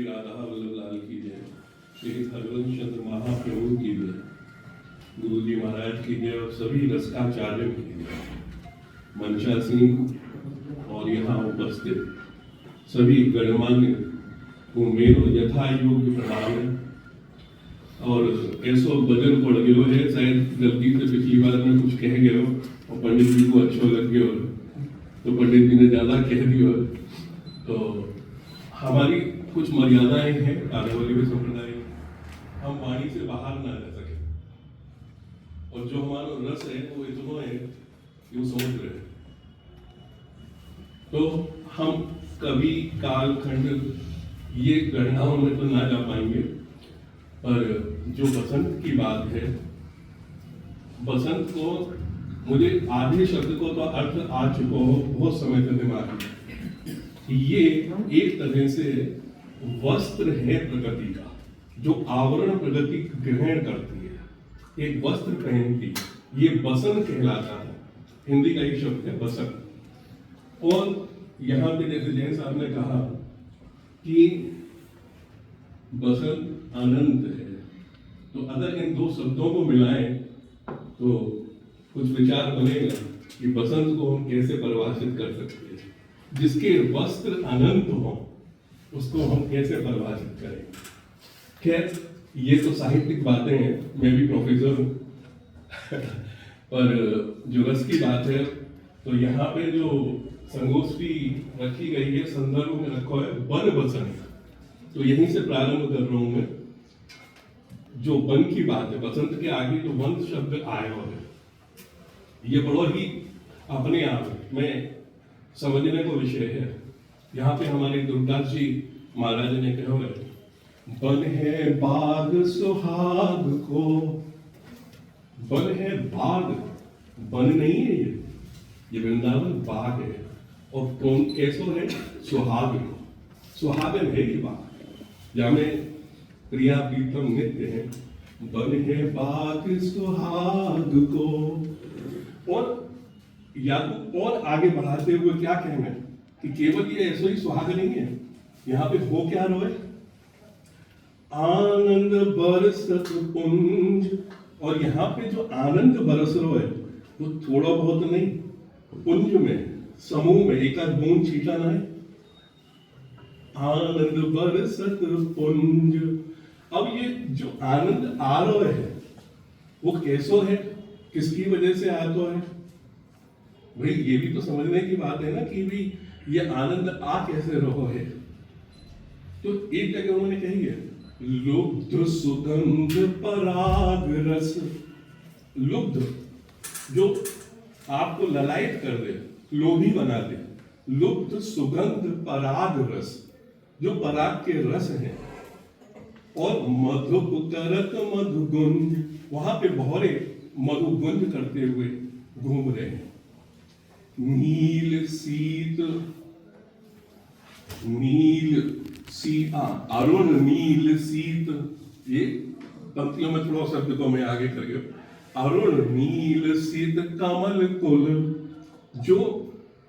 राधा वल्लभ लाल की जय, श्री हरवंश चंद्र महाप्रभु की जय, गुरु जी महाराज की जय और सभी रसकाचार्यों की जय। मनशा सिंह और यहाँ उपस्थित सभी गणमान्य को मेरो यथा योग्य प्रणाम है। और ऐसो भजन पढ़ गयो है, शायद गलती से पिछली बार में कुछ कह गए हो और पंडित जी को अच्छा लग गया हो, तो पंडित जी ने ज्यादा कह दिया। तो हमारी कुछ मर्यादाएं हैं आर्यवल्लभ संप्रदाय, हम वाणी से बाहर ना रह सके, और जो हमारा रस है वो इतना है कि वो समझ रहे। तो हम कभी काल खंड ये गणनाओं में तो ना जा पाएंगे, पर जो बसंत की बात है, बसंत को मुझे आधे शब्द को तो अर्थ आ चुका हो बहुत समय से दिमाग में। ये एक तरह से वस्त्र है प्रकृति का, जो आवरण प्रकृति ग्रहण करती है, एक वस्त्र पहनती है, ये बसंत कहलाता है। हिंदी का एक शब्द है बसंत। और यहाँ पे जैसे जैन साहब ने कहा कि बसंत अनंत है, तो अगर इन दो शब्दों को मिलाएं तो कुछ विचार बनेगा कि बसंत को हम कैसे परिभाषित कर सकते हैं। जिसके वस्त्र अनंत हो उसको हम कैसे परिभाषित करेंगे। खैर, ये तो साहित्यिक बातें हैं, मैं भी प्रोफेसर हूँ पर जो रस की बात है, तो यहाँ पे जो संगोष्ठी रखी गई है, संदर्भ में रखा है वन बसंत, तो यहीं से प्रारंभ कर रहा हूँ मैं। जो वन की बात है, बसंत के आगे जो वन शब्द आया हुआ है, ये बड़ा ही अपने आप में समझने को विषय है। यहाँ पे हमारे दुर्गादास जी महाराज ने कहा है, बन है बाग सुहाग को, बन है बाग, बन नहीं है ये वृंदावन बाग है। और कौन कैसो है? सुहाग को, सुहागन है ये बाग, जहाँ में प्रिया प्रीतम नित्य है। बन है बाग सुहाग को। और या तो और आगे बढ़ाते हुए क्या कहना है कि केवल ये ऐसा ही सुहाग नहीं है, यहाँ पे हो क्या रोए, आनंद बरसत पुंज। और यहाँ पे जो आनंद बरस रो है वो थोड़ा बहुत नहीं, पुंज में, समूह में, एक आध बूंद छीटाना है। आनंद बरसत पुंज। अब ये जो आनंद आ रहा है वो कैसो है, किसकी वजह से आता है? भाई ये भी तो समझने की बात है ना कि भी ये आनंद आ कैसे रहो है। तो एक जगह उन्होंने कही है, लुब्ध सुगंध पराग रस। लुब्ध जो आपको ललायत कर दे, लोभी बना दे, लुब्ध सुगंध पराग रस, जो पराग के रस है। और मधुप करत मधुगुंज, वहां पे बहुरे मधुगुंज करते हुए घूम रहे हैं। नील शीत, नील अरुण नील शीत, ये पंक्तियों में थोड़ा शब्द को मैं आगे कर गया। अरुण नील शीत कमल कुल, जो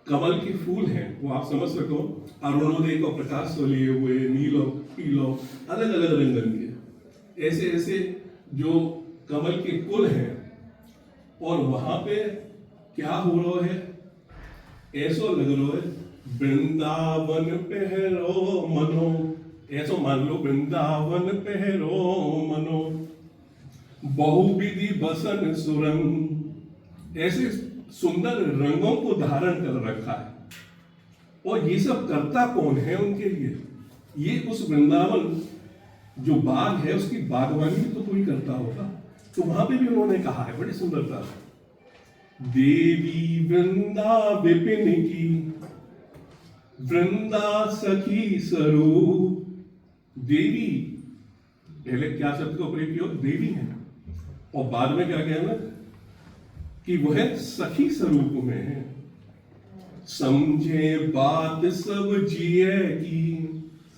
कमल के फूल हैं वो आप समझ सको, अरुणोदय को प्रकाश से लिए हुए, नीलो पीलो अलग अलग रंगन के, ऐसे ऐसे जो कमल के कुल हैं। और वहां पे क्या हो रहा है? ऐसो लग रहा है वृंदावन पहरो मनो, ऐसो मान लो वृंदावन पहरो मनो, बहुविधि बसन सुरंग, ऐसे सुंदर रंगों को धारण कर रखा है। और ये सब करता कौन है उनके लिए? ये उस वृंदावन जो बाग है उसकी बागवानी भी तो कोई करता होगा। तो वहां पे भी उन्होंने कहा है बड़ी सुंदरता है, देवी वृंदा विपिन की, वृंदा सखी स्वरूप। देवी, पहले क्या शब्द का प्रयोग किया? देवी है, और बाद में क्या कहना कि वह सखी स्वरूप में है। समझे बात सब जिए की,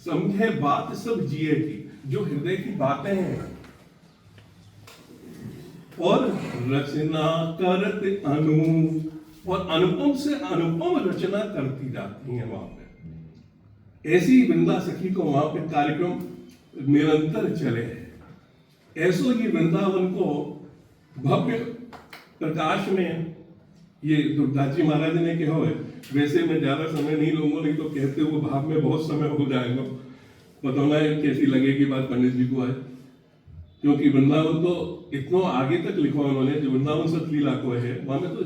समझे बात सब जिए की, जो हृदय की बातें हैं। और रचना करत अनुप, और अनुपम से अनुपम रचना करती जाती है वहां पे। ऐसी वृंदा सखी को वहां पे कार्यक्रम निरंतर चले। ऐसो ही वृंदावन को भव्य प्रकाश में ये दुर्गाजी महाराज ने कहा है। वैसे मैं ज्यादा समय नहीं लूंगा, नहीं तो कहते हुए भाव में बहुत समय हो जाएगा। बताना है कैसी लगेगी बात पंडित जी को है, क्योंकि वृंदावन तो इतना आगे तक लिखा उन्होंने, जो वृंदावन सतलीला को है वहां में तो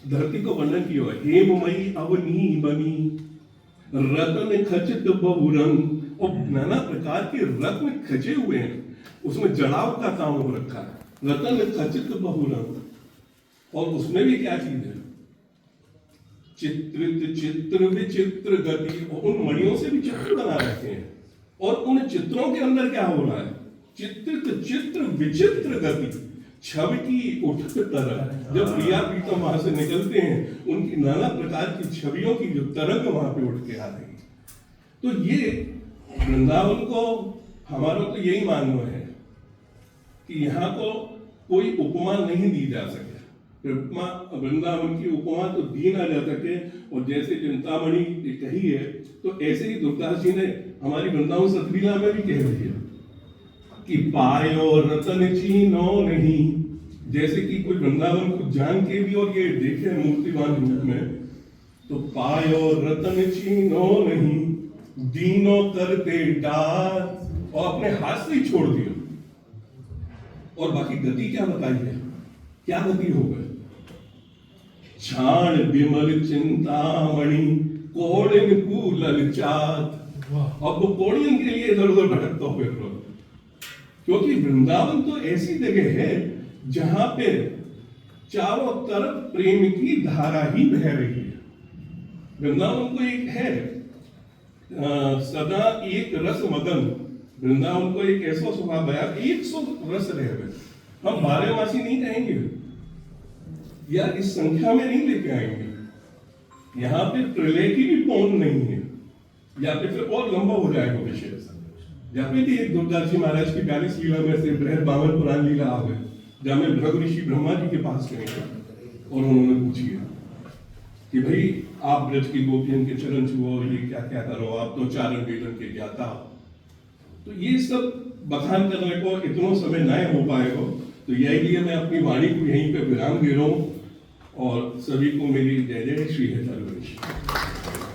धरती को वर्णन किया है। हेममयी अवनी बनी रत्न खचित बहुरंग, और नाना प्रकार के रत्न खचे हुए हैं, उसमें जड़ाव का काम हो रखा है। रत्न खचित बहुरंग, और उसमें भी क्या चीज है, चित्रित चित्र विचित्र गति, और उन मणियों से भी चित्र बना रखे हैं। और उन चित्रों के अंदर क्या हो रहा है, चित्रित चित्र विचित्र गति, छवि की उठक तरंग। जब प्रिया प्रीतम वहां से निकलते हैं, उनकी नाना प्रकार की छवियों की जो तरंग वहां पे उठ के आ रही है। तो ये वृंदावन को हमारा तो यही मानना है कि यहाँ को कोई उपमा नहीं दी जा सके। वृंदावन की उपमा तो दी ना जा सके। और जैसे चिंतामणि कही है, तो ऐसे ही दुर्दास जी ने हमारी वृंदावन सतलीला में भी कह दिया कि पायो रतन चीनो नहीं। जैसे कि कोई वृंदावन को जान के भी और ये देखे मूर्तिवान रूप में, तो पायो रतन चीनो नहीं, दीनो करते डार, और अपने हाथ से ही छोड़ दिया। और बाकी गति क्या बताई है, क्या गति हो गई, छाण विमल चिंतामणि कोड़िन कूलल चात। अब वो कोड़िन के लिए इधर उधर भटकता हो फिर, क्योंकि वृंदावन तो ऐसी जगह है जहां पे चारों तरफ प्रेम की धारा ही बह रही है। वृंदावन को एक है सदा एक रस मगन। वृंदावन को एक ऐसा स्वभाव है, 100 रस रह गए। हम 12 मासी नहीं कहेंगे या इस संख्या में नहीं लेके आएंगे। यहाँ पे प्रलय की भी पौन नहीं है, या फिर और लंबा हो जाएगा विषय। जहाँ पे भी दुर्गादास जी महाराज की 42 लीला में से बृहद 52 पुराण लीला आ गए, जहाँ में भृगु ऋषि ब्रह्मा जी के पास गए और उन्होंने पूछिए कि भाई आप ब्रज की गोपियन के चरण छुओ, ये क्या क्या करो, आप तो चारण वेदन के ज्ञाता। तो ये सब बखान करने को इतना समय न हो पाएगा, तो यही लिए मैं अपनी वाणी को यहीं पे विराम दे रहा हूँ। और सभी को मेरी जय जय श्री है।